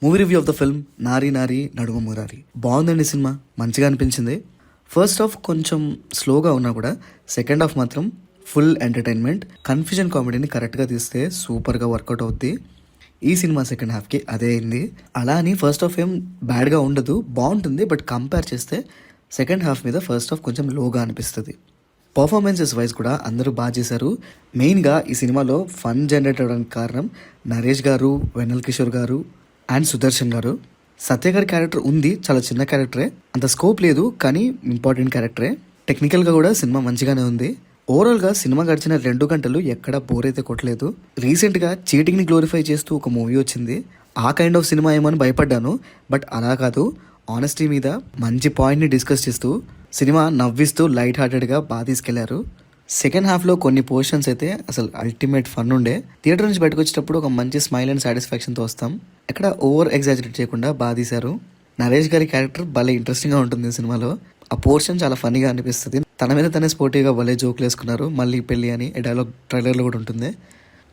Movie review of the film నారీ నారీ నడుమ మురారి. బాగుందండి cinema, మంచిగా అనిపించింది. ఫస్ట్ హాఫ్ కొంచెం స్లోగా ఉన్నా కూడా సెకండ్ హాఫ్ మాత్రం ఫుల్ ఎంటర్టైన్మెంట్. కన్ఫ్యూజన్ కామెడీని కరెక్ట్గా తీస్తే సూపర్గా వర్కౌట్ అవుద్ది. ఈ సినిమా సెకండ్ హాఫ్కి అదే అయింది. అలా అని ఫస్ట్ హాఫ్ ఏం బ్యాడ్గా ఉండదు, బాగుంటుంది. బట్ కంపేర్ చేస్తే సెకండ్ హాఫ్ మీద ఫస్ట్ హాఫ్ కొంచెం లోగా అనిపిస్తుంది. పర్ఫార్మెన్సెస్ వైజ్ కూడా అందరూ బాగా చేశారు. మెయిన్గా ఈ సినిమాలో ఫన్ జనరేట్ అవ్వడానికి కారణం నరేష్ గారు, వెన్నెల్ కిషోర్ గారు అండ్ సుదర్శన్ గారు. సత్య గారి క్యారెక్టర్ ఉంది, చాలా చిన్న క్యారెక్టరే, అంత స్కోప్ లేదు, కానీ ఇంపార్టెంట్ క్యారెక్టరే. టెక్నికల్గా కూడా సినిమా మంచిగానే ఉంది. ఓవరాల్గా సినిమా గడిచిన 2 గంటలు ఎక్కడ బోర్ అయితే కొట్టలేదు. రీసెంట్గా చీటింగ్ని గ్లోరిఫై చేస్తూ ఒక మూవీ వచ్చింది, ఆ కైండ్ ఆఫ్ సినిమా ఏమో అని భయపడ్డాను. బట్ అలా కాదు, ఆనెస్టీ మీద మంచి పాయింట్ని డిస్కస్ చేస్తూ సినిమా నవ్విస్తూ లైట్ హార్టెడ్గా బాగా తీసుకెళ్లారు. సెకండ్ హాఫ్లో కొన్ని పోర్షన్స్ అయితే అసలు అల్టిమేట్ ఫన్ ఉండే. థియేటర్ నుంచి బయటకు వచ్చేటప్పుడు ఒక మంచి స్మైల్ అండ్ సాటిస్ఫాక్షన్తో వస్తాం. ఎక్కడ ఓవర్ ఎగ్జాజరేట్ చేయకుండా బాగా తీశారు. నరేష్ గారి క్యారెక్టర్ భలే ఇంట్రెస్టింగ్గా ఉంటుంది సినిమాలో. ఆ పోర్షన్ చాలా ఫన్నీగా అనిపిస్తుంది. తన మీద తనే స్పోర్టివ్గా భలే జోకులు వేసుకున్నారు. మళ్ళీ పెళ్ళి అని డైలాగ్ ట్రైలర్లో కూడా ఉంటుంది.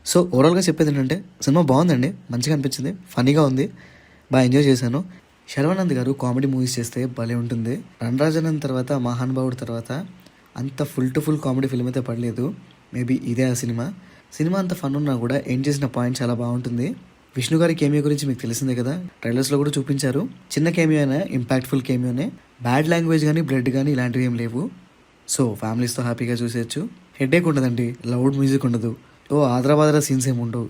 సో ఓవరాల్గా చెప్పేది ఏంటంటే సినిమా బాగుందండి, మంచిగా అనిపించింది, ఫన్నీగా ఉంది, బాగా ఎంజాయ్ చేశాను. శర్వానంద్ గారు కామెడీ మూవీస్ చేస్తే భలే ఉంటుంది. రణరాజన్ తర్వాత మహానుభావుడు తర్వాత అంత full to full comedy film అయితే పడలేదు. మేబీ ఇదే ఆ సినిమా అంత ఫన్ ఉన్నా కూడా ఎండ్ చేసిన పాయింట్ చాలా బాగుంటుంది. విష్ణు గారి కేమియో గురించి మీకు తెలిసిందే కదా, ట్రైలర్స్లో కూడా చూపించారు. చిన్న కేమియో అయినా ఇంపాక్ట్ఫుల్ కేమియోనే. బ్యాడ్ లాంగ్వేజ్ కానీ బ్లడ్ కానీ ఇలాంటివి ఏం లేవు. సో ఫ్యామిలీస్తో హ్యాపీగా చూసేయచ్చు. హెడేక్ ఉండదండి, లౌడ్ మ్యూజిక్ ఉండదు, ఆదరా సీన్స్ ఏమి ఉండవు.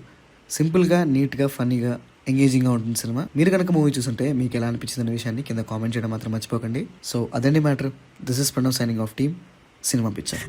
సింపుల్గా, నీట్గా, ఫన్నీగా, ఎంగేజింగ్గా ఉంటుంది సినిమా. మీరు కనుక మూవీ చూస్తుంటే మీకు ఎలా అనిపించింది అనే విషయాన్ని కింద కామెంట్ చేయడం మాత్రం మర్చిపోకండి. సో అదండి matter. This is Pranav signing off team cinema picture.